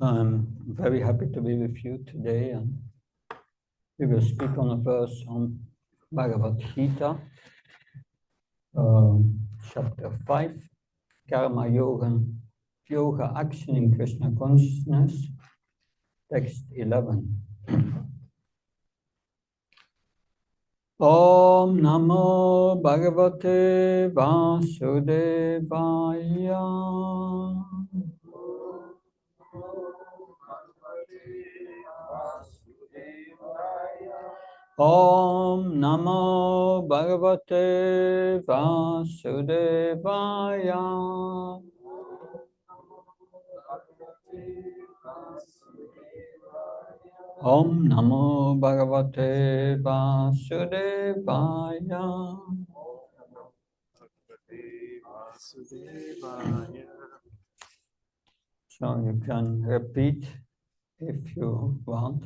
I'm very happy to be with you today, and we will speak on a verse on Bhagavad Gita, chapter 5, Karma Yoga, Yoga Action in Krishna Consciousness, text 11. Om Namo Bhagavate Vasudevaya. Om Namo Bhagavate Vasudevaya. Om Namo Bhagavate Vasudevaya. So you can repeat if you want.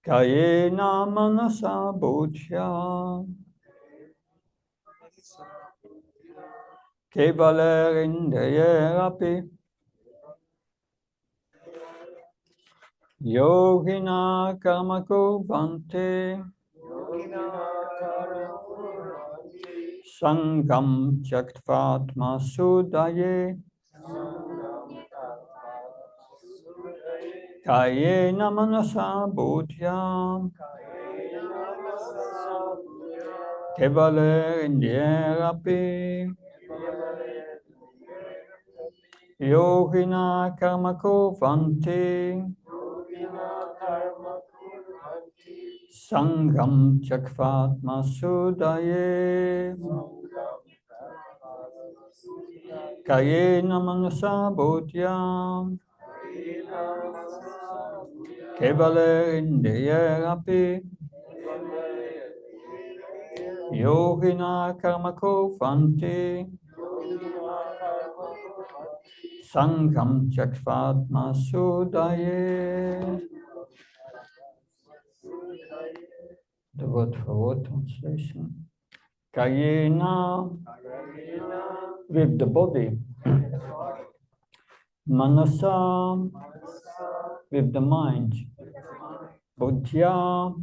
Kayena manasa buddhya kevalerindriyerapi yogina karma kurvante sangam tyaktva sudaye kayena manasa buddhya kevalerindriyerapi yogina karma kurvante sangam tyaktva sudaye kayena manasa buddhya kevalerindriyerapi yogina karma kurvante sangam tyaktva sudaye. The word for word translation. Kayena, with the body. Manasa, with the mind. Buddhya,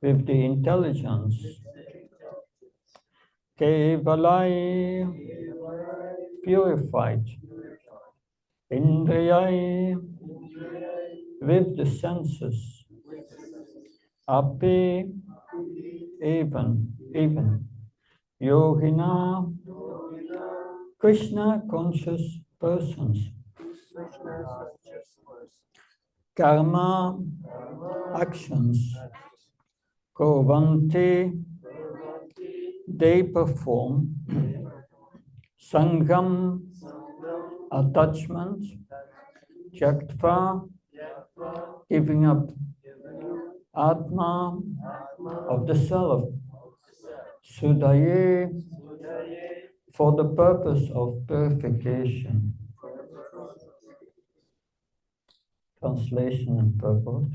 with the intelligence. Kevalai, purified. Indriyai, with the senses. Api, even. Yogina, Krishna conscious persons. Karma, actions. Kurvanti, they perform. Sangam, attachment. Tyaktva, giving up. Atma, of the self. Sudaye, for the purpose of purification. Translation and purport.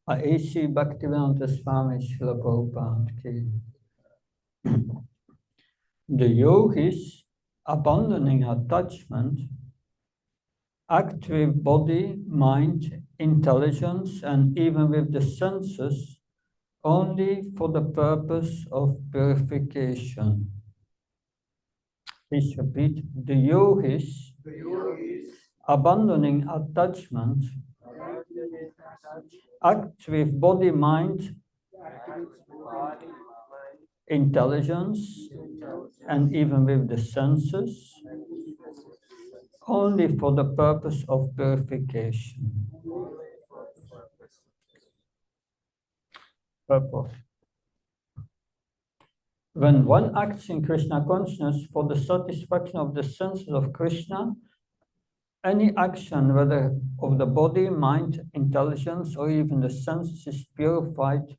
A.C. Bhaktivedanta Swami Srila Prabhupada ki. The yogis, abandoning attachment, act with body, mind, intelligence, and even with the senses only for the purpose of purification. Please repeat. The yogis, abandoning attachment, act with body, mind, intelligence, and even with the senses, only for the purpose of purification. Purpose. When one acts in Krishna consciousness for the satisfaction of the senses of Krishna, any action, whether of the body, mind, intelligence, or even the senses, is purified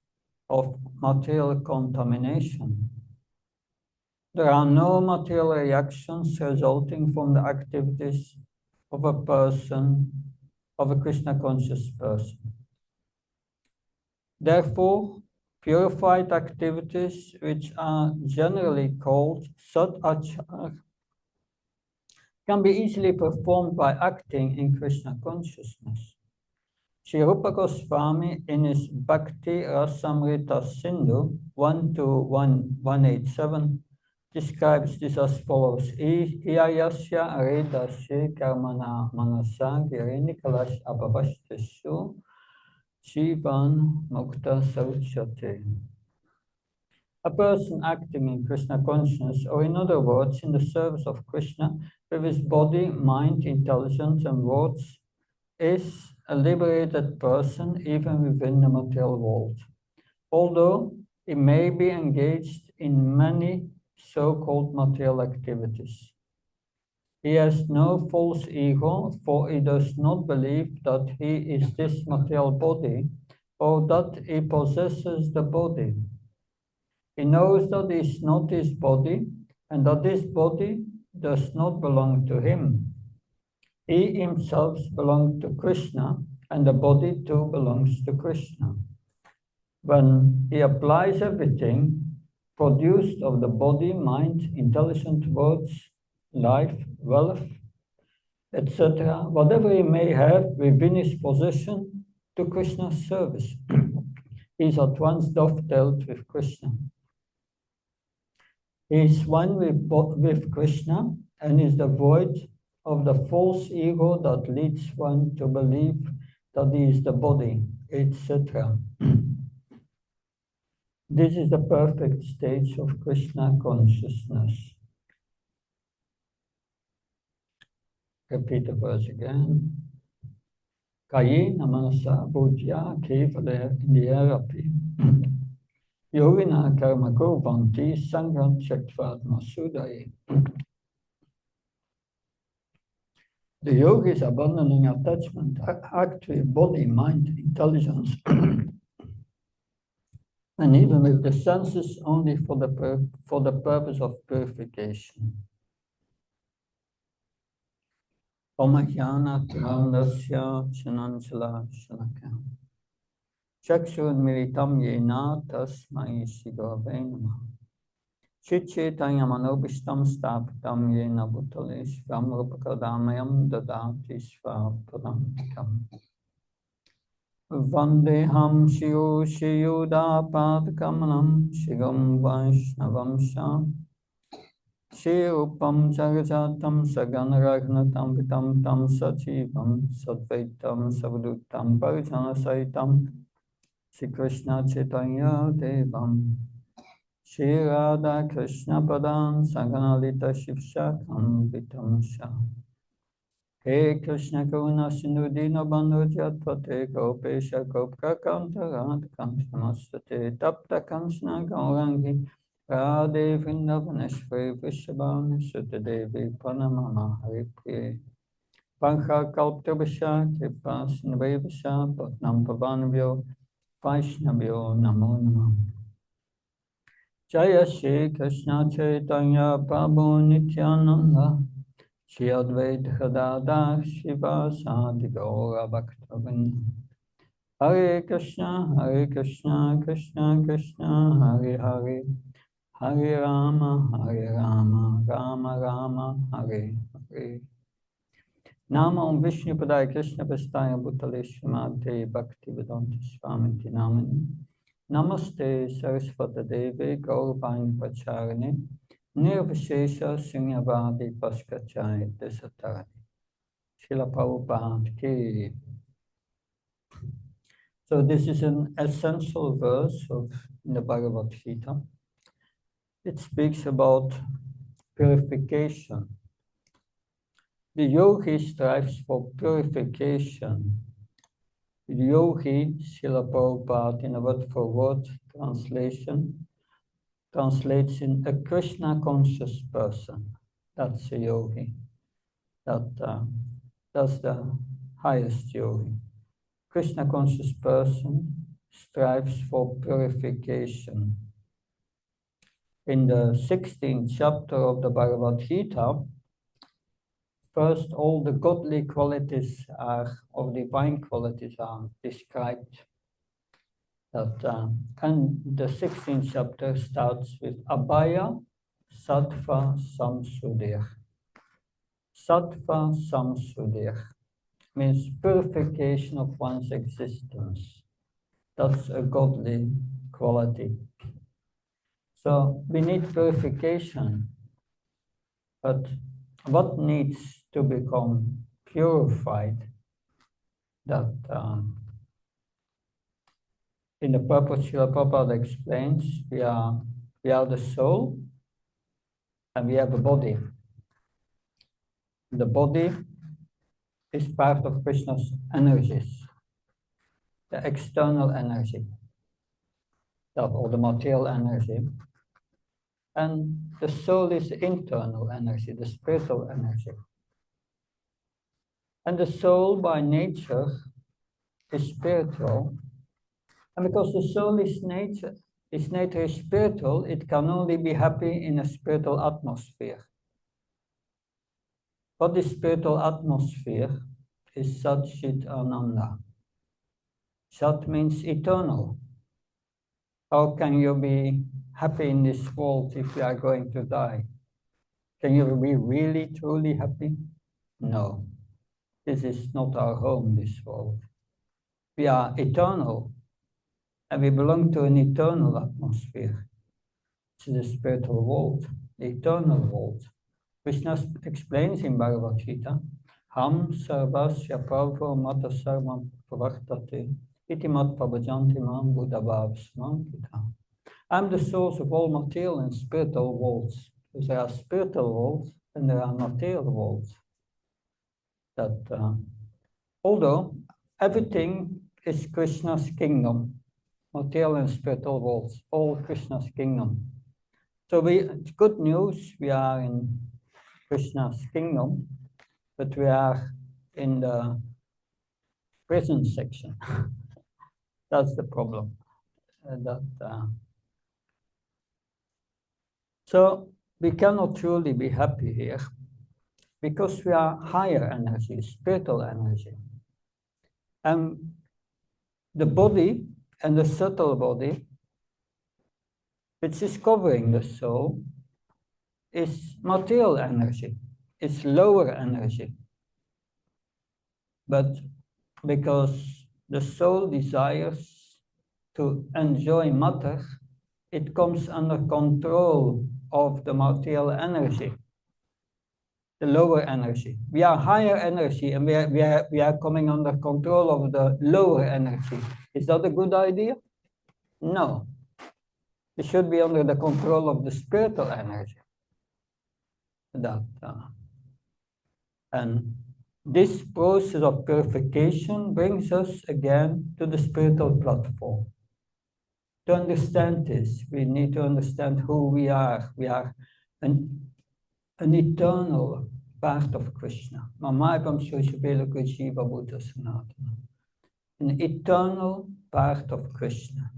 of material contamination. There are no material reactions resulting from the activities of a person, of a Krishna conscious person. Therefore, purified activities, which are generally called sad achar, can be easily performed by acting in Krishna consciousness. Sri Rupa Goswami in his Bhakti Rasamrita Sindhu 121-187 describes this as follows. Iyayasya aredasya karmana manasa girinikalas abhavastashu jivan mukta sauchate. A person acting in Krishna consciousness, or in other words, in the service of Krishna, with his body, mind, intelligence, and words, is a liberated person even within the material world. Although he may be engaged in many so-called material activities. He has no false ego, for he does not believe that he is this material body or that he possesses the body. He knows that he is not his body and that this body does not belong to him. He himself belongs to Krishna and the body too belongs to Krishna. When he applies everything produced of the body, mind, intelligent words, life, wealth, etc., whatever he may have within his possession to Krishna's service, he is at once dovetailed with Krishna. He is one with Krishna and is devoid of the false ego that leads one to believe that he is the body, etc. This is the perfect stage of Krishna consciousness. Repeat the verse again. Kayi namanasa buddhya kevale indiyarapi. Yogina karma kurvanti sangat chaktvad masudai. The yogis abandoning attachment act with body, mind, intelligence, and even with the senses only for the purpose of purification. Omajnana trandasya chananchala shalaka. Chakshur militam yena tasmai shigave namah. Chitchetanya manobishtam stapitam yena bhutale svam rupakadamayam dadati svapadantikam. Vandeham shiyo shiyuda padakamanam shigam vaishnavam sham. Shirupam jagajatam saganaragnatam vitam tam sachivam sadvaitam savdutam parijana saitam Shri Krishna Chaitanya Devam Shri Radha Krishna Padam Saganalita Shivshakam Vitam Shah He Krishna Karuna Sindhu Dina Bandhu Jatpate Gopesha Gopka Kantarat Kantamastate Tapta Kanchana Gaurangi Radhe Vrindavaneshwari Vishabham Sutadevi Panamama Haripriye Pankha Kalptabhasha Kripa Sindhavasha Patnam Pavanabhyo Vaishnavyo Namo Namo Jaya Shri Krishna Chaitanya Prabhu Nityananda Shri Advaita Gadadhar Shivasadi Gaura Bhaktavinda Hare Krishna Krishna Krishna Hare Hare Hare Rama Rama Rama Hare Hare Nama Om Vishnu Padaya Krishna Prasthaya Bhutale Srimate Bhaktivedanta Swamiti Namani Namaste Saraswata Devi Gauravani Pacharani Nirvishesha Shunyavadi Paskachai Desatari Srila Prabhupada Ki. So this is an essential verse in the Bhagavad Gita. It speaks about purification. The yogi strives for purification. The yogi, Srila Prabhupada, in a word-for-word translation, translates in a Krishna conscious person. That's a yogi. That's the highest yogi. Krishna conscious person strives for purification. In the 16th chapter of the Bhagavad Gita, first, all the godly qualities or divine qualities are described. And the 16th chapter starts with Abhaya Sattva Samsudaya. Sattva samsuddhir means purification of one's existence. That's a godly quality. So we need purification, but what needs to become purified? That in the purport, Srila Prabhupada explains, we are the soul and we have a body. The body is part of Krishna's energies, the external energy, or the material energy. And the soul is the internal energy, the spiritual energy. And the soul by nature is spiritual. And because the soul is nature is spiritual, it can only be happy in a spiritual atmosphere. What is spiritual atmosphere is Sat Chit Ananda. Sat means eternal. How can you be happy in this world if you are going to die? Can you be really, truly happy? No. This is not our home, this world. We are eternal, and we belong to an eternal atmosphere. It's the spiritual world, the eternal world. Krishna explains in Bhagavad Gita, Ham sarvasya prabhu mata sarvam pravartate iti mat prabhajanti mam buddhabhav smankita. I'm the source of all material and spiritual worlds. Because there are spiritual worlds and there are material worlds. That although everything is Krishna's kingdom, material and spiritual worlds, all Krishna's kingdom. So it's good news, we are in Krishna's kingdom, but we are in the prison section. That's the problem. So we cannot truly be happy here because we are higher energy, spiritual energy. And the body and the subtle body, which is covering the soul, is material energy. It's lower energy. But because the soul desires to enjoy matter, it comes under control of the material energy, the lower energy. We are higher energy and we are coming under control of the lower energy. Is that a good idea? No. It should be under the control of the spiritual energy. And this process of purification brings us again to the spiritual platform. To understand this, we need to understand who we are. We are an eternal part of Krishna. An eternal part of Krishna.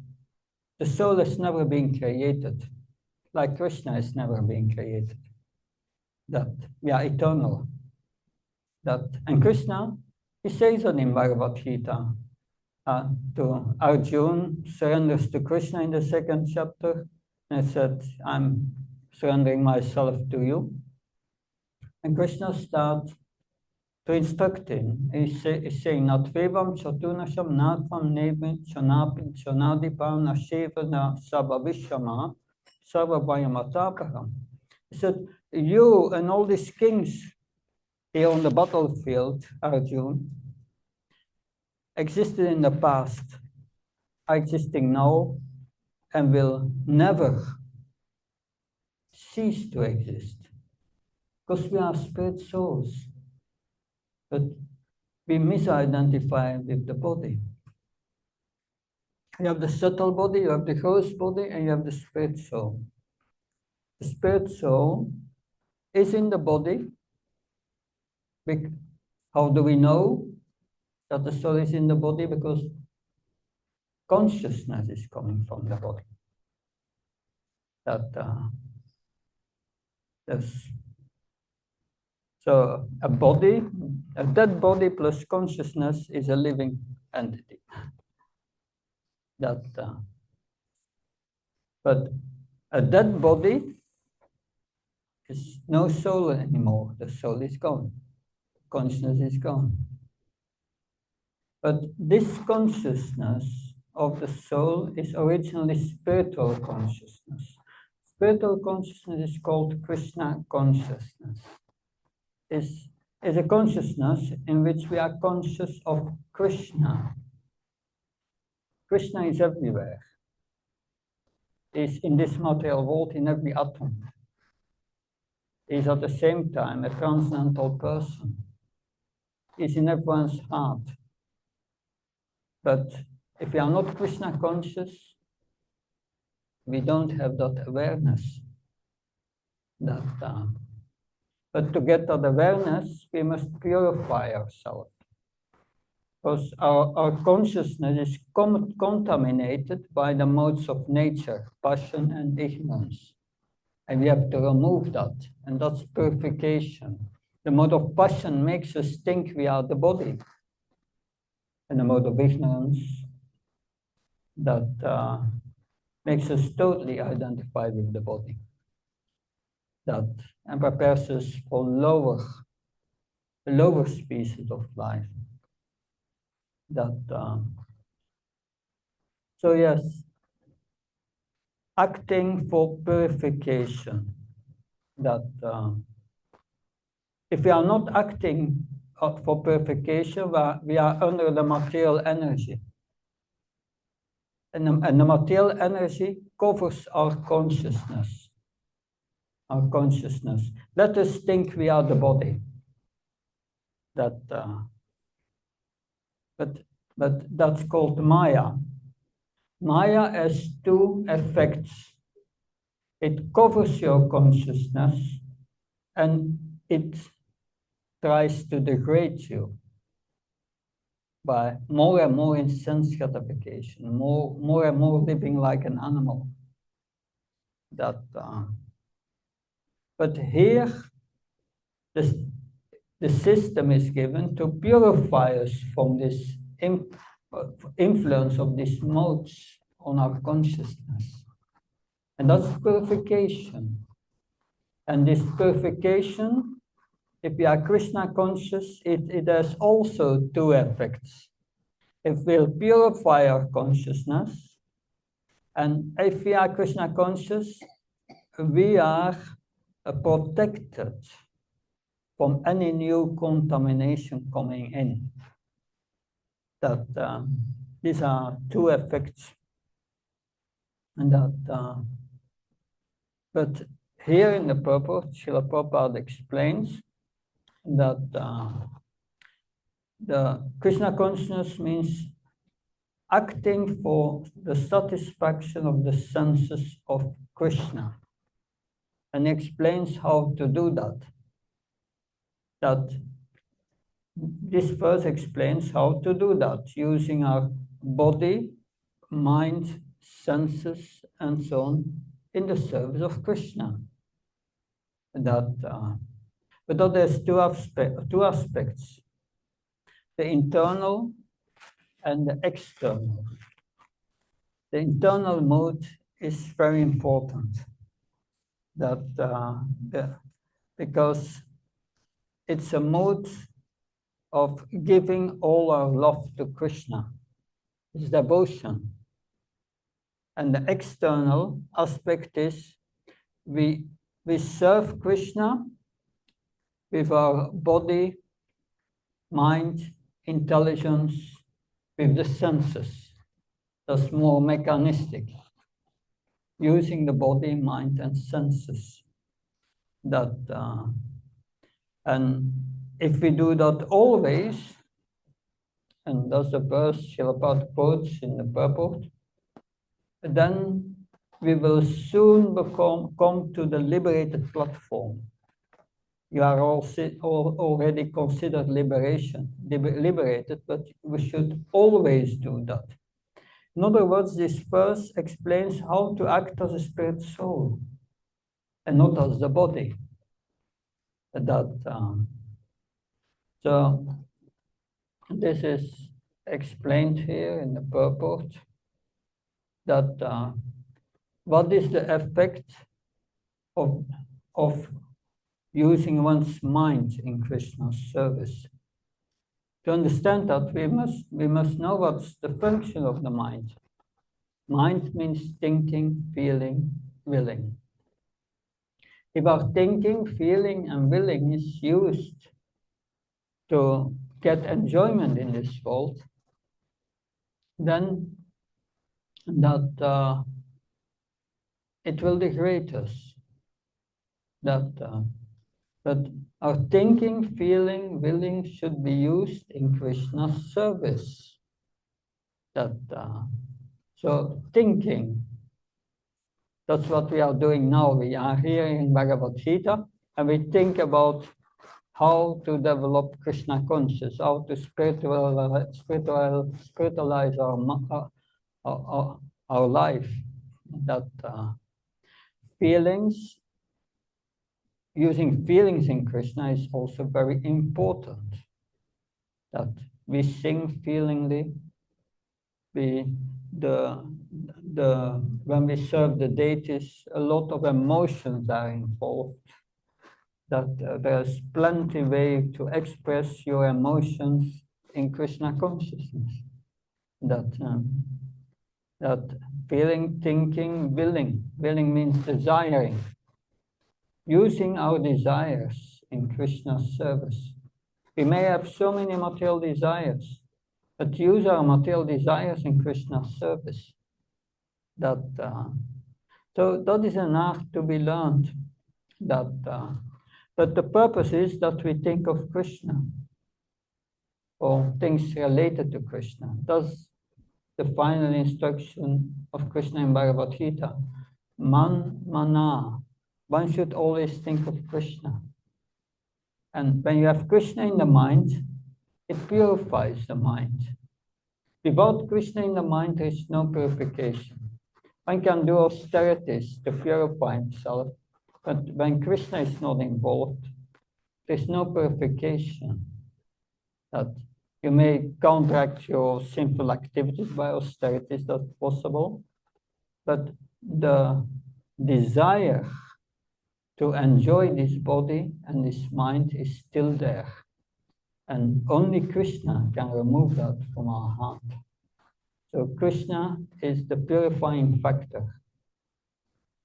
The soul has never been created, like Krishna has never been created. That we are eternal. And Krishna, he says it in Bhagavad Gita. To Arjuna, surrenders to Krishna in the 2nd chapter, and said, I'm surrendering myself to you. And Krishna starts to instruct him. He's saying, Natvevam chatunasham natvam nevim chanadipam nasheva sabhavishama sarvabhayamataparam. He said, you and all these kings here on the battlefield, Arjuna, existed in the past, are existing now, and will never cease to exist. Because we are spirit souls, but we misidentify with the body. You have the subtle body, you have the gross body, and you have the spirit soul. The spirit soul is in the body. How do we know that the soul is in the body? Because consciousness is coming from the body. So a dead body plus consciousness is a living entity. But a dead body is no soul anymore. The soul is gone. Consciousness is gone. But this consciousness of the soul is originally spiritual consciousness. Spiritual consciousness is called Krishna consciousness. Is a consciousness in which we are conscious of Krishna. Krishna is everywhere. Is in this material world, in every atom. Is at the same time a transcendental person. Is in everyone's heart. But if we are not Krishna conscious, we don't have that awareness. But to get that awareness, we must purify ourselves. Because our consciousness is contaminated by the modes of nature, passion and ignorance. And we have to remove that, and that's purification. The mode of passion makes us think we are the body. And the mode of ignorance that makes us totally identified with the body. And prepares us for lower species of life. So yes, acting for purification. If we are not acting for purification, we are under the material energy. And the material energy covers our consciousness. Let us think we are the body. But that's called Maya. Maya has two effects. It covers your consciousness and it tries to degrade you by more and more in sense gratification, more and more living like an animal. But here, the system is given to purify us from this influence of these modes on our consciousness. And that's purification. And this purification, if we are Krishna conscious, it has also two effects. It will purify our consciousness. And if we are Krishna conscious, we are protected from any new contamination coming in. These are two effects. And but here in the purport, Srila Prabhupada explains that the Krishna consciousness means acting for the satisfaction of the senses of Krishna. And explains how to do that. This verse explains how to do that, using our body, mind, senses, and so on, in the service of Krishna. But that has two aspects, the internal and the external. The internal mode is very important, because it's a mode of giving all our love to Krishna. It's devotion. And the external aspect is we serve Krishna with our body, mind, intelligence, with the senses. That's more mechanistic. Using the body, mind, and senses. And if we do that always, and that's the verse Srila Prabhupada quotes in the purport, then we will soon come to the liberated platform. You are already considered liberated, but we should always do that. In other words, this verse explains how to act as a spirit soul and not as the body. So this is explained here in the purport, that what is the effect of using one's mind in Krishna's service. To understand that, we must know what's the function of the mind. Mind means thinking, feeling, willing. If our thinking, feeling, and willing is used to get enjoyment in this world, then that it will degrade us. That our thinking, feeling, willing should be used in Krishna's service. So thinking, that's what we are doing now. We are hearing Bhagavad Gita, and we think about how to develop Krishna consciousness, how to spiritualize our life. Feelings, using feelings in Krishna is also very important. That we sing feelingly. When we serve the deities, a lot of emotions are involved. There's plenty way to express your emotions in Krishna consciousness. That feeling, thinking, willing. Willing means desiring. Using our desires in Krishna's service. We may have so many material desires, but use our material desires in Krishna's service. So that is an art to be learned. But the purpose is that we think of Krishna or things related to Krishna. That's the final instruction of Krishna in Bhagavad Gita. Mana. One should always think of Krishna. And when you have Krishna in the mind, it purifies the mind. Without Krishna in the mind, there is no purification. One can do austerities to purify himself, but when Krishna is not involved, there's no purification. That you may counteract your sinful activities by austerities, that's possible, but the desire to enjoy this body and this mind is still there. And only Krishna can remove that from our heart. So Krishna is the purifying factor.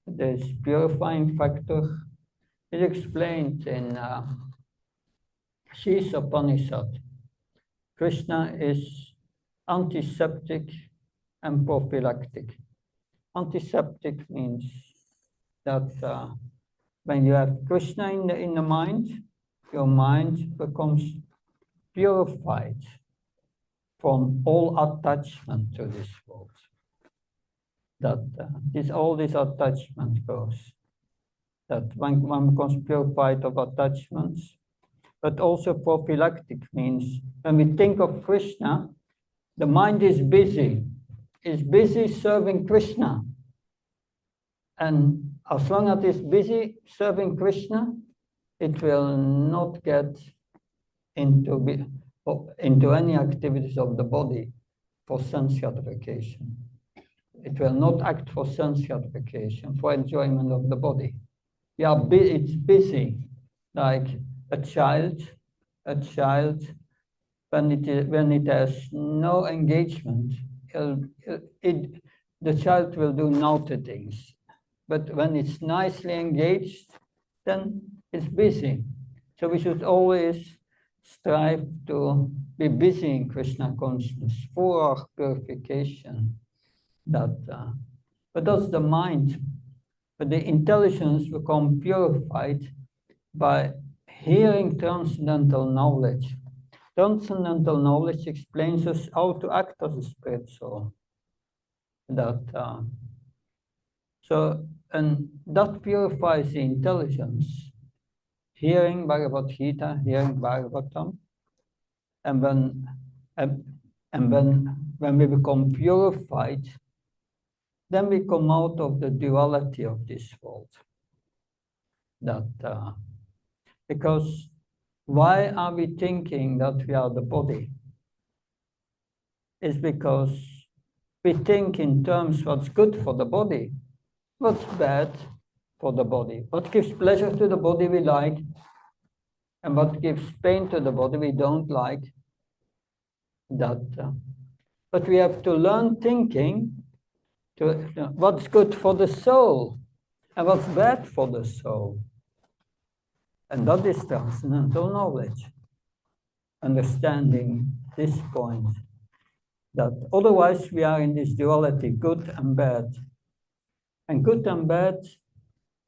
This purifying factor is explained in Shisa Upanishad. Krishna is antiseptic and prophylactic. Antiseptic means that when you have Krishna in the mind, your mind becomes purified from all attachment to this world. All this attachment goes. That one becomes purified of attachments, but also prophylactic means when we think of Krishna, the mind is busy serving Krishna. And as long as it's busy serving Krishna, it will not get into any activities of the body for sense gratification. It will not act for sense gratification, for enjoyment of the body. It's busy, like a child, when it has no engagement, the child will do naughty things. But when it's nicely engaged, then it's busy. So we should always strive to be busy in Krishna consciousness for our purification. But that's the mind. But the intelligence becomes purified by hearing transcendental knowledge. Transcendental knowledge explains us how to act as a spirit soul. And that purifies the intelligence. Hearing Bhagavad Gita, hearing Bhagavatam, and when we become purified, then we come out of the duality of this world. Because why are we thinking that we are the body? It's because we think in terms what's good for the body. What's bad for the body. What gives pleasure to the body we like, and what gives pain to the body we don't like. But we have to learn thinking to what's good for the soul and what's bad for the soul. And that is transcendental knowledge. Understanding this point, that otherwise we are in this duality, good and bad. And good and bad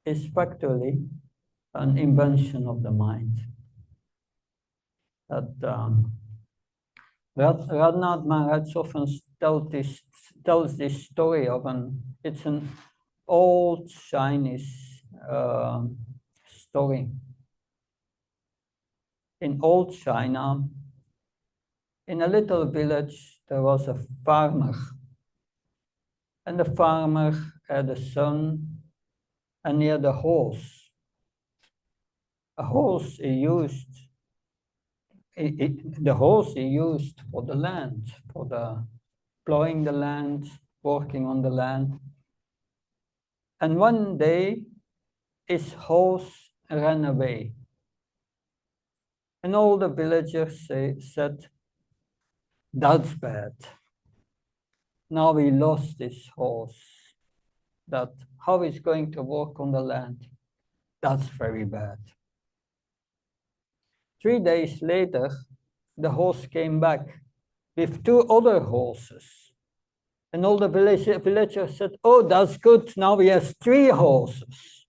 is factually an invention of the mind. That Radhanath Maharaj often tells this story of it's an old Chinese story. In old China, in a little village, there was a farmer. And the farmer had a son, and he had a horse. A horse he used, the horse he used for the land, for the plowing the land, working on the land. And one day, his horse ran away. And all the villagers said, that's bad. Now we lost this horse. That how he's going to work on the land, that's very bad. 3 days later, the horse came back with 2 other horses. And all the villagers said, oh, that's good. Now he has 3 horses.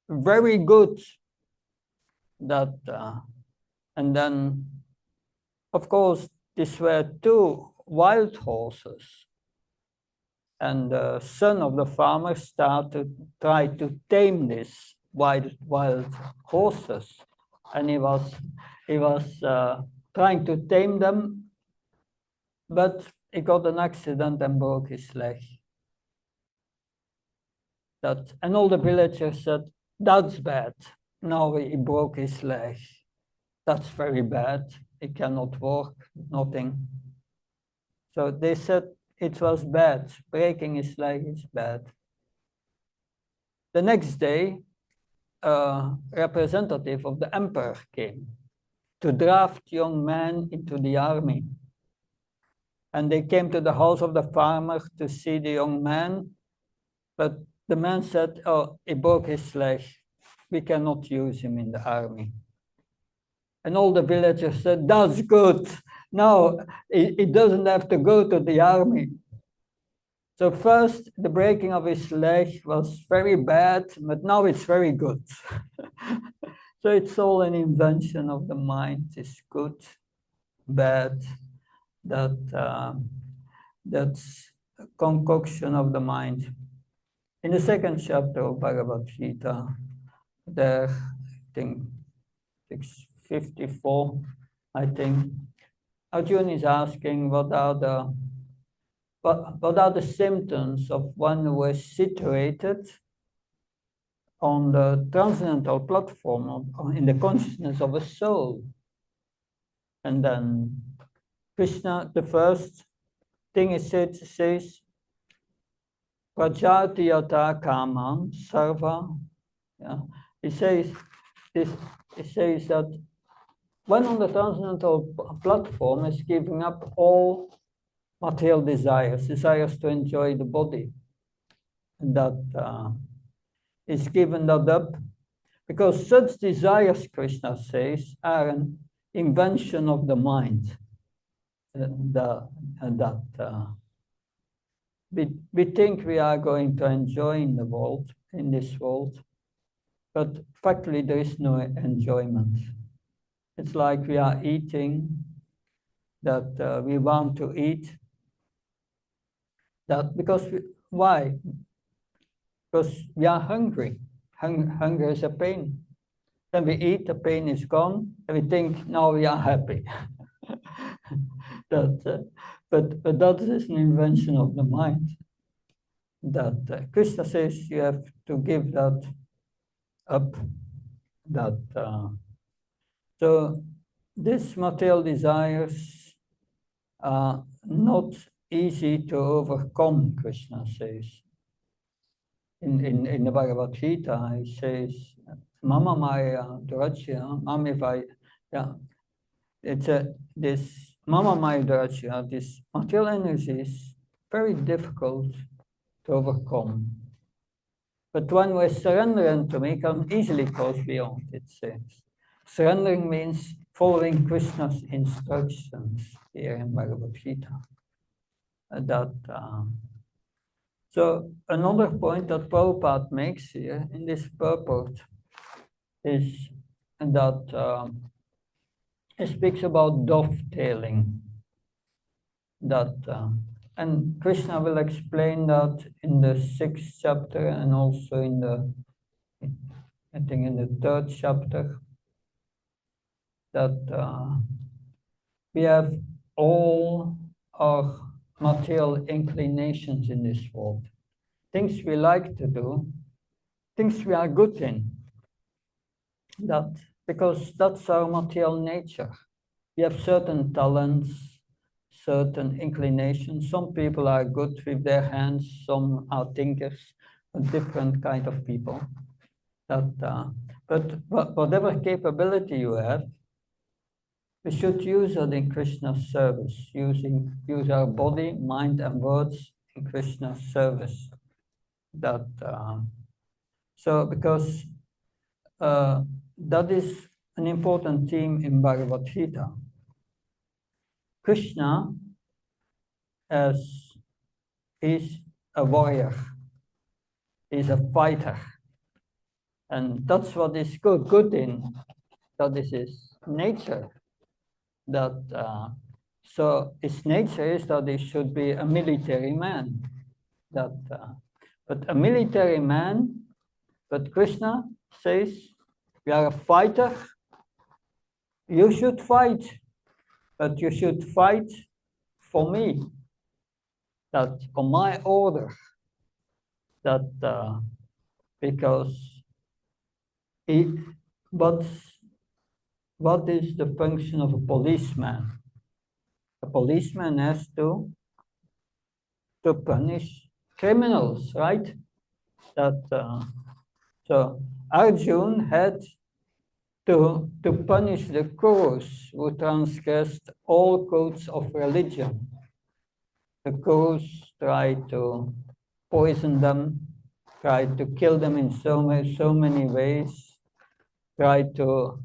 Very good. And then, of course, these were 2 wild horses. And the son of the farmer tried to tame these wild horses. And he was trying to tame them, but he got an accident and broke his leg. And all the villagers said, that's bad. Now he broke his leg. That's very bad. He cannot walk, nothing. So they said it was bad. Breaking his leg is bad. The next day, a representative of the emperor came to draft young men into the army. And they came to the house of the farmer to see the young man. But the man said, oh, he broke his leg. We cannot use him in the army. And all the villagers said, that's good. Now he doesn't have to go to the army. So first, the breaking of his leg was very bad, but now it's very good. So it's all an invention of the mind. It's good, bad, that's a concoction of the mind. In the second chapter of Bhagavad Gita, there, I think, 654, I think, Arjuna is asking what are the symptoms of one who is situated on the transcendental platform in the consciousness of a soul. And then Krishna, the first thing he says, Prajati yata kamam sarva. Yeah. He says that when on the transcendental platform is giving up all material desires to enjoy the body, that is given that up, because such desires, Krishna says, are an invention of the mind. We think we are going to enjoy in this world, but factually there is no enjoyment. It's like we are eating, that we want to eat, why? Because we are hungry. Hunger is a pain. When we eat, the pain is gone, and we think, now we are happy. But that is an invention of the mind. That Krishna says you have to give that up. So these material desires are not easy to overcome, Krishna says. in the Bhagavad Gita, he says, Mama Maya Durachya, Mami Vai, yeah, it's this Mama Maya Durachya, this material energy is very difficult to overcome. But when we surrender to me, can easily cross beyond, it says. Surrendering means following Krishna's instructions here in Bhagavad Gita. So another point that Prabhupada makes here in this purport is that he speaks about dovetailing. And Krishna will explain that in the 6th chapter and also in I think in the 3rd chapter, that we have all our material inclinations in this world, things we like to do, things we are good in, because that's our material nature. We have certain talents, certain inclinations. Some people are good with their hands, some are thinkers, a different kind of people. But whatever capability you have, we should use it in Krishna's service, use our body, mind, and words in Krishna's service. Because that is an important theme in Bhagavad Gita. Krishna is a warrior, he's a fighter, and that's what he's good in. That is his nature. So his nature is that he should be a military man. But a military man, but Krishna says, you are a fighter, you should fight, but you should fight for me, that on my order, because what is the function of a policeman? A policeman has to punish criminals, right? So Arjun had to punish the Kurus who transgressed all codes of religion. The Kurus tried to poison them, tried to kill them in so many ways, tried to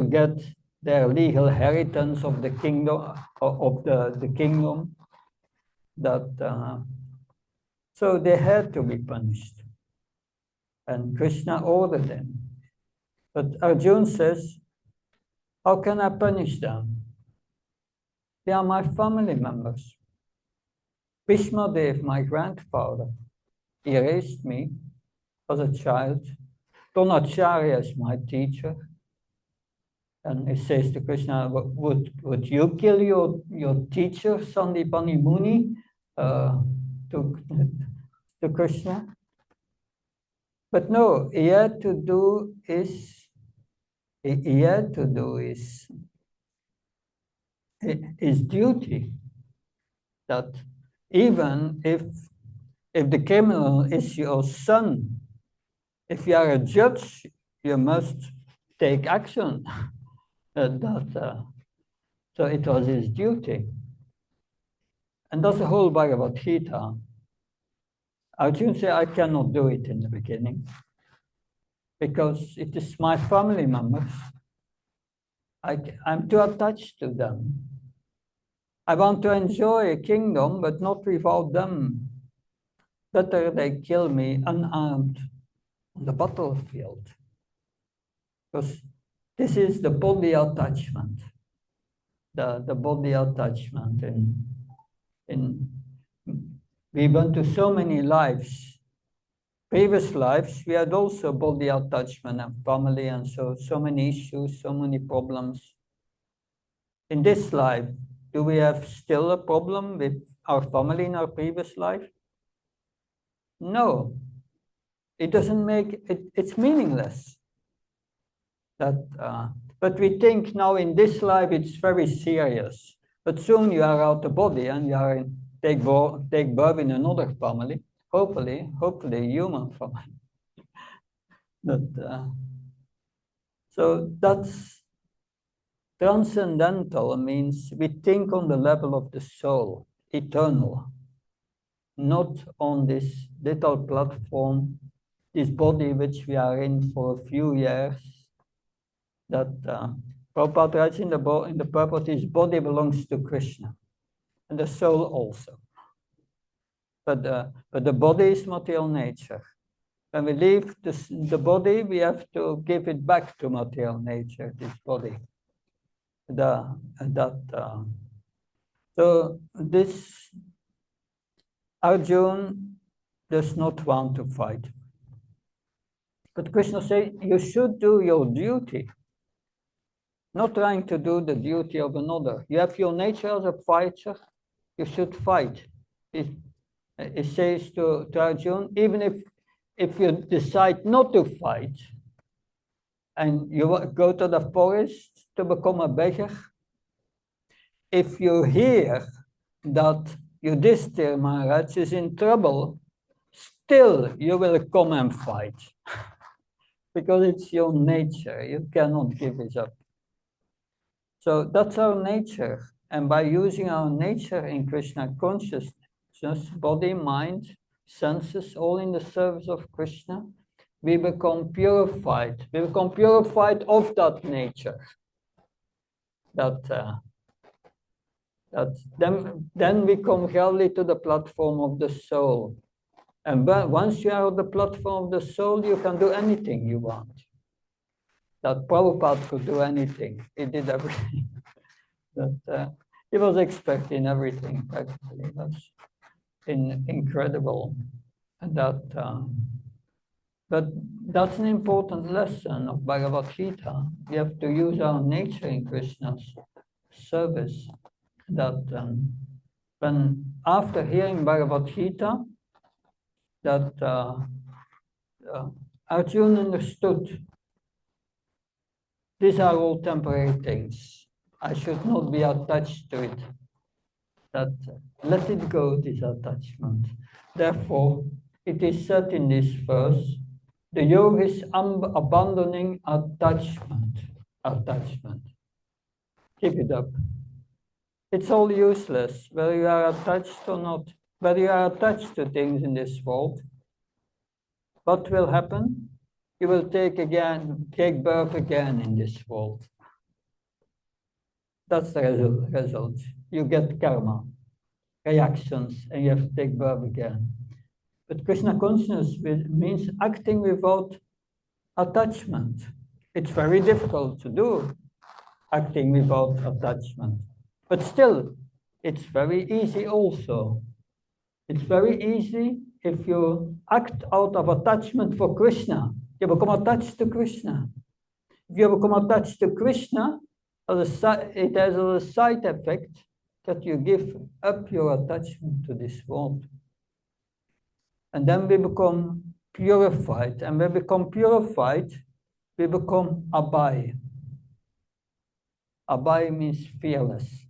get their legal inheritance of the kingdom, the kingdom. So they had to be punished, and Krishna ordered them. But Arjun says, how can I punish them? They are my family members. Bhishma Dev, my grandfather, he raised me as a child. Dronacharya is my teacher. And he says to Krishna, would you kill your teacher, Sandipani Muni, to Krishna? But no, he had to do his duty. That even if the criminal is your son, if you are a judge, you must take action. So it was his duty. And that's the whole Bhagavad Gita. Arjuna said, I cannot do it in the beginning because it is my family members. I'm too attached to them. I want to enjoy a kingdom, but not without them. Better they kill me unarmed on the battlefield. Because this is the body attachment. The body attachment. We went to so many lives. Previous lives, we had also body attachment and family, and so many issues, so many problems. In this life, do we have still a problem with our family in our previous life? No. It doesn't make it's meaningless. But we think now in this life it's very serious. But soon you are out of the body and you are take birth in another family. hopefully human form. So that's transcendental, means we think on the level of the soul, eternal, not on this little platform, this body which we are in for a few years. That Prabhupada writes in the purport, his body belongs to Krishna, and the soul also. But the body is material nature. When we leave the body, we have to give it back to material nature, this body. So this Arjuna does not want to fight. But Krishna says, you should do your duty, not trying to do the duty of another. You have your nature as a fighter, you should fight. It says to Arjuna, even if you decide not to fight, and you go to the forest to become a beggar, if you hear that Yudhishthira Maharaj is in trouble, still you will come and fight. Because it's your nature, you cannot give it up. So that's our nature. And by using our nature in Krishna consciousness, body, mind, senses, all in the service of Krishna, we become purified. We become purified of that nature. Then we come gradually to the platform of the soul. And once you are on the platform of the soul, you can do anything you want. That Prabhupada could do anything. He did everything. He was expert in everything, practically. That's incredible. And but that's an important lesson of Bhagavad Gita. We have to use our nature in Krishna's service. When after hearing Bhagavad Gita, Arjuna understood these are all temporary things. I should not be attached to it. Let it go, this attachment. Therefore, it is said in this verse, the yoga is abandoning attachment. Keep it up. It's all useless, whether you are attached or not. Whether you are attached to things in this world, what will happen? You will take birth again in this world. That's the result. You get karma, reactions, and you have to take birth again. But Krishna consciousness means acting without attachment. It's very difficult to do, acting without attachment. But still, it's very easy also. It's very easy if you act out of attachment for Krishna. You become attached to Krishna. If you become attached to Krishna, it has a side effect that you give up your attachment to this world. And then we become purified. And when we become purified, we become abhay. Abhay means fearless.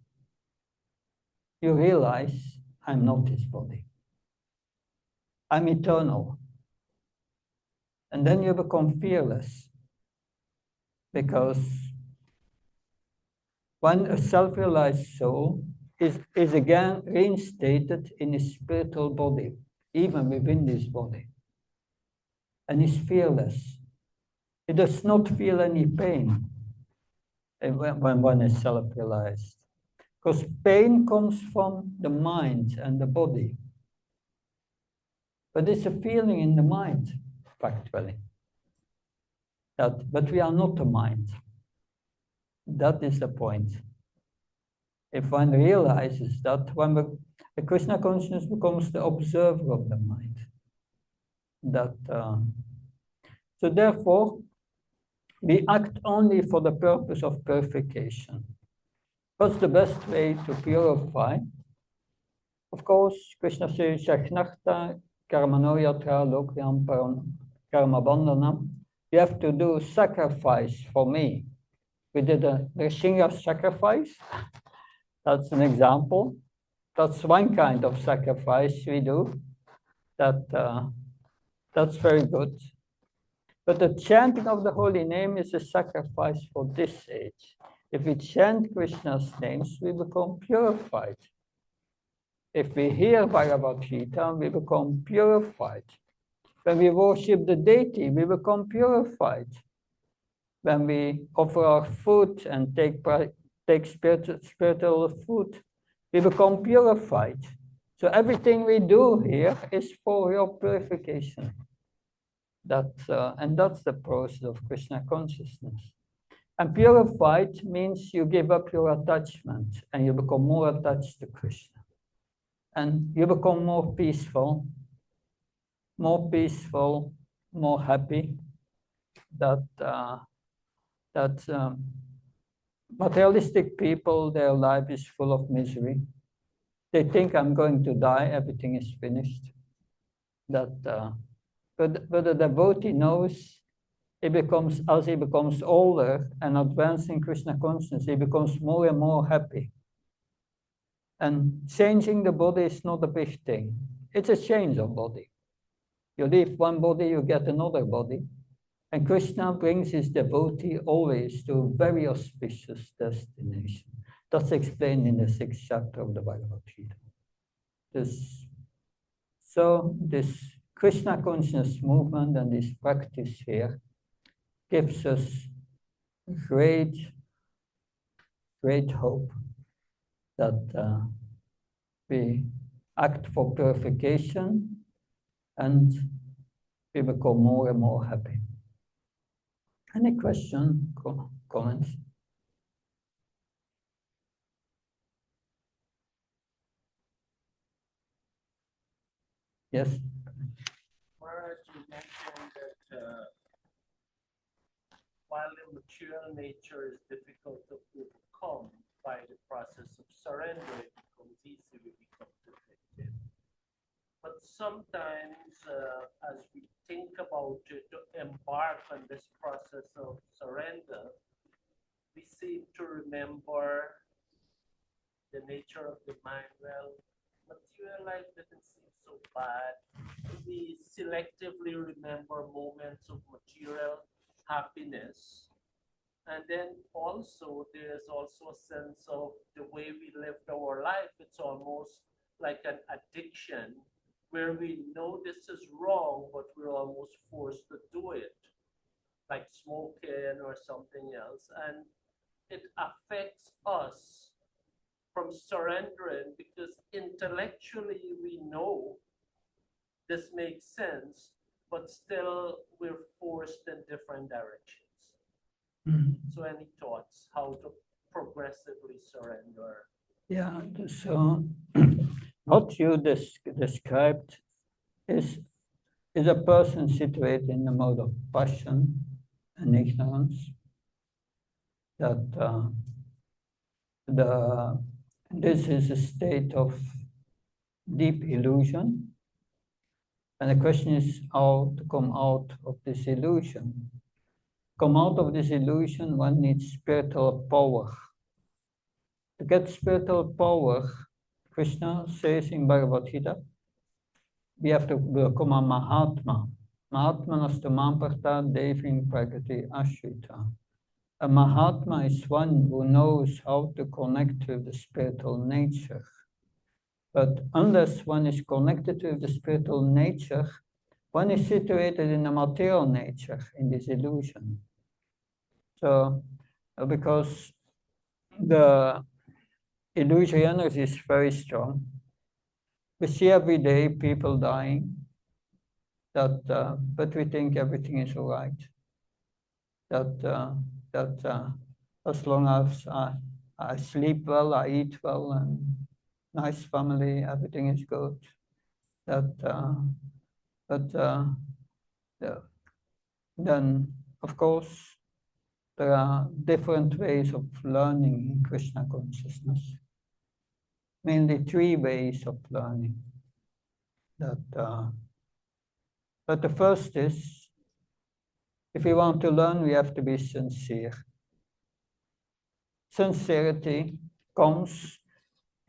You realize, I'm not this body. I'm eternal. And then you become fearless. Because when a self-realized soul is again reinstated in his spiritual body, even within this body, and is fearless, he does not feel any pain when one is self-realized. Because pain comes from the mind and the body. But it's a feeling in the mind, factually. But we are not the mind. That is the point. If one realizes that, the Krishna consciousness becomes the observer of the mind. So therefore, we act only for the purpose of purification. What's the best way to purify? Of course, Krishna says, Shakhnakta karmano yatra lokyam param karma bandhanam. You have to do sacrifice for me. We did the Nrsimha sacrifice. That's an example. That's one kind of sacrifice we do. That's very good. But the chanting of the holy name is a sacrifice for this age. If we chant Krishna's names, we become purified. If we hear Bhagavad Gita, we become purified. When we worship the deity, we become purified. When we offer our food and take spiritual food, we become purified. So everything we do here is for your purification. And that's the process of Krishna consciousness. And purified means you give up your attachment and you become more attached to Krishna. And you become more peaceful, more happy. Materialistic people, their life is full of misery. They think I'm going to die, everything is finished. But the devotee knows as he becomes older and advancing Krishna consciousness, he becomes more and more happy. And changing the body is not a big thing. It's a change of body. You leave one body, you get another body. And Krishna brings his devotee always to a very auspicious destination. That's explained in the 6th chapter of the Bhagavad Gita. This Krishna consciousness movement and this practice here gives us great hope that we act for purification and we become more and more happy. Any question, comments? Yes? Maharaj, you mentioned that while the material nature is difficult to overcome, by the process of surrender, it becomes easy, we become perfected. But sometimes, as we think about it, to embark on this process of surrender, we seem to remember the nature of the mind. Well, material life doesn't seem so bad. We selectively remember moments of material happiness. And then also, there's also a sense of the way we lived our life. It's almost like an addiction where we know this is wrong, but we're almost forced to do it, like smoking or something else. And it affects us from surrendering because intellectually we know this makes sense, but still we're forced in different directions. So any thoughts how to progressively surrender? Yeah, so what you described is a person situated in the mode of passion and ignorance, that this is a state of deep illusion. And the question is how to come out of this illusion. Come out of this illusion, one needs spiritual power. To get spiritual power, Krishna says in Bhagavad Gita, we have to become a Mahatma. Mahatmaнаstu Mamparta Deving Prakriti Ashrita. A Mahatma is one who knows how to connect with the spiritual nature. But unless one is connected with the spiritual nature, one is situated in the material nature, in this illusion. So, because the illusory energy is very strong, we see every day people dying, but we think everything is all right. That as long as I sleep well, I eat well, and nice family, everything is good. Then, of course, there are different ways of learning in Krishna consciousness. Mainly 3 ways of learning. But the first is, if we want to learn, we have to be sincere. Sincerity comes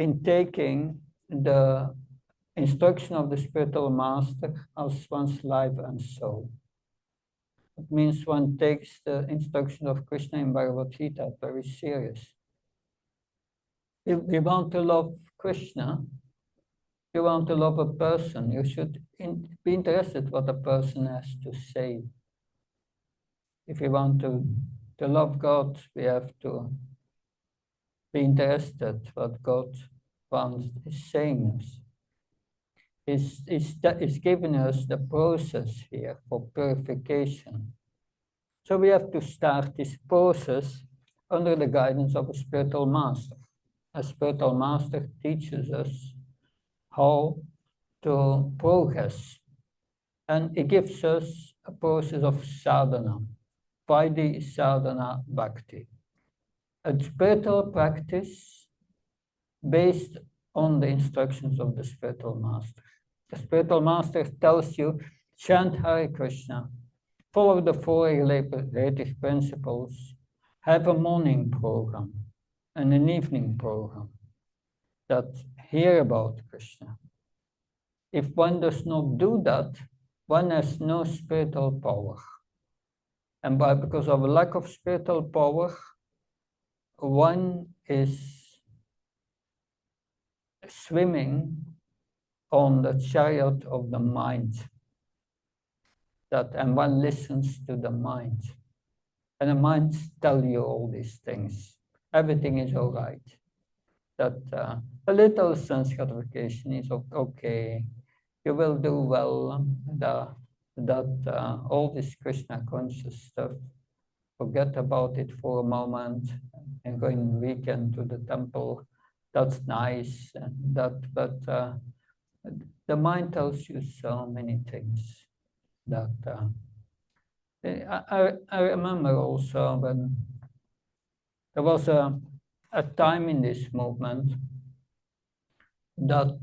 in taking the instruction of the spiritual master as one's life and soul. It means one takes the instruction of Krishna in Bhagavad Gita very serious. If you want to love Krishna, you want to love a person, you should be interested what a person has to say. If we want to love God, we have to be interested what God is saying us. Is giving us the process here for purification. So we have to start this process under the guidance of a spiritual master. A spiritual master teaches us how to progress, and it gives us a process of sadhana, Vaidhi sadhana bhakti, a spiritual practice based on the instructions of the spiritual master. The spiritual master tells you, chant Hare Krishna, follow the four relative principles, have a morning program and an evening program that hear about Krishna. If one does not do that, one has no spiritual power. And because of a lack of spiritual power, one is swimming on the chariot of the mind. And one listens to the mind. And the mind tells you all these things. Everything is all right. That a little sense gratification is okay. You will do well. All this Krishna conscious stuff, forget about it for a moment and going weekend to the temple. That's nice. But the mind tells you so many things that I remember also when there was a time in this movement that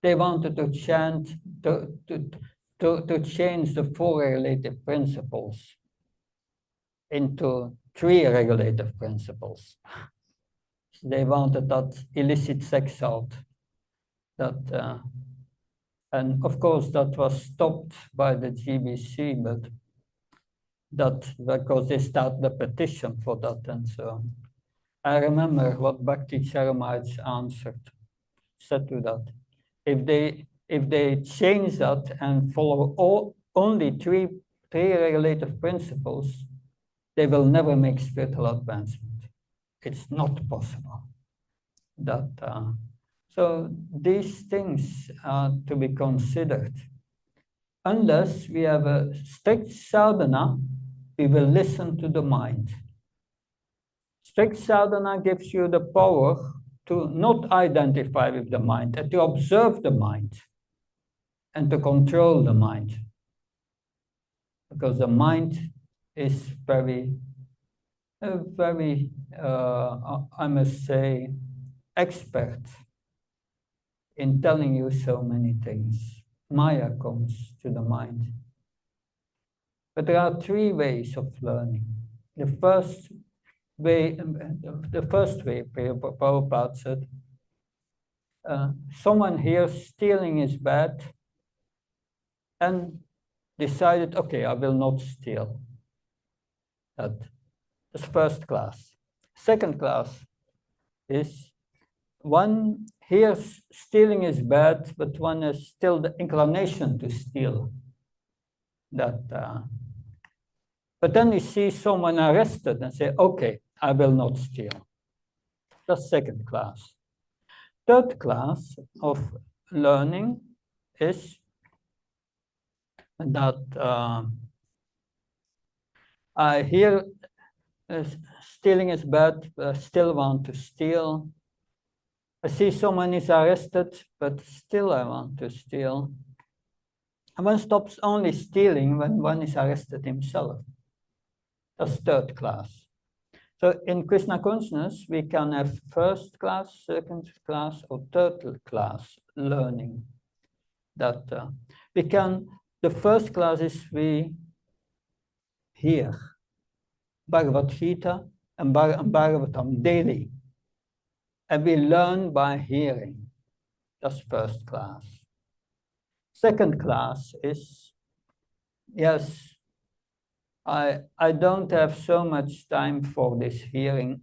they wanted to chant to change the four regulative principles into three regulative principles. They wanted that illicit sex out. And of course that was stopped by the GBC, but because they started the petition for that and so on. I remember what Bhakti Charamaj said to that. If they change that and follow only three regulative principles, they will never make spiritual advancement. It's not possible. So these things are to be considered. Unless we have a strict sadhana, we will listen to the mind. Strict sadhana gives you the power to not identify with the mind and to observe the mind and to control the mind. Because the mind is very, I must say, expert in telling you so many things. Maya comes to the mind. But there are three ways of learning. The first way, Prabhupada said, someone here stealing is bad and decided, okay, I will not steal. That's first class. Second class is one hears stealing is bad, but one has still the inclination to steal. But then you see someone arrested and say, okay, I will not steal. That's second class. Third class of learning is that I hear stealing is bad, but I still want to steal. I see someone is arrested, but still I want to steal. And one stops only stealing when one is arrested himself. That's third class. So in Krishna consciousness, we can have first class, second class, or third class learning. The first class is we hear Bhagavad Gita and Bhagavatam daily. And we learn by hearing. That's first class. Second class is, yes, I don't have so much time for this hearing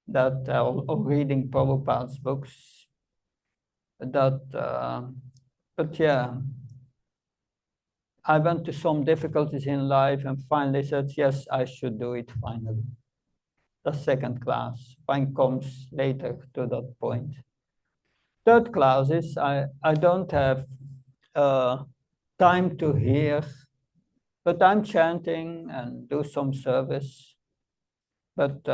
that or reading Prabhupada's books. But yeah, I went to some difficulties in life and finally said, yes, I should do it finally. The second class. One comes later to that point. Third class is I don't have time to hear, but I'm chanting and do some service. But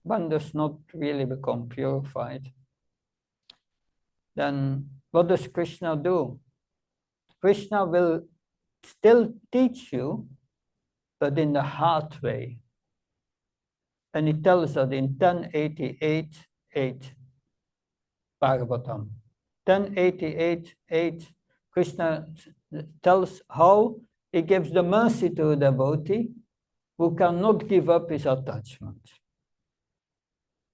one does not really become purified. Then what does Krishna do? Krishna will still teach you, but in the hard way. And he tells us in 1088.8 Bhagavatam. 1088.8, Krishna tells how he gives the mercy to a devotee who cannot give up his attachment.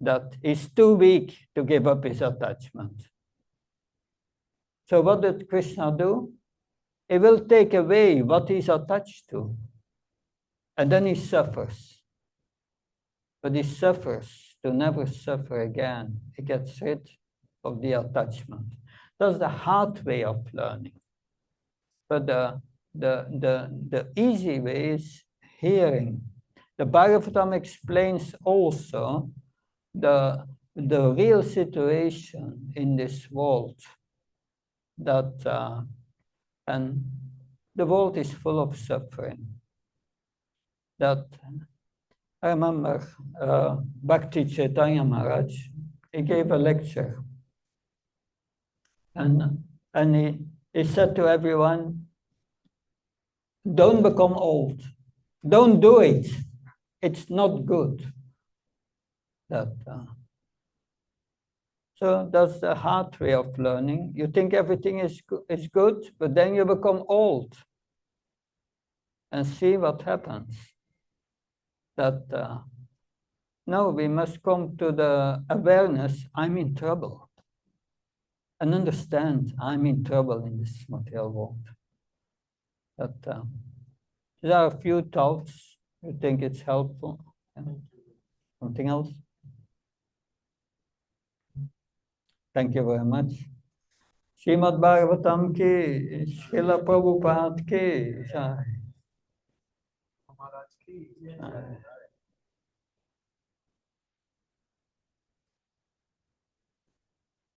That is too weak to give up his attachment. So what did Krishna do? He will take away what he's attached to. And then he suffers. But he suffers to never suffer again. He gets rid of the attachment. That's the hard way of learning. But the easy way is hearing. The Bhagavatam explains also the real situation in this world. That and the world is full of suffering. That I remember Bhakti Chaitanya Maharaj, he gave a lecture. And he said to everyone, don't become old. Don't do it. It's not good. So that's the hard way of learning. You think everything is good, but then you become old. And see what happens. No, we must come to the awareness, I'm in trouble. And understand, I'm in trouble in this material world. There are a few thoughts. You think it's helpful? Something else? Thank you very much. Srimad Bhagavatam ki, Srila Prabhupada ki.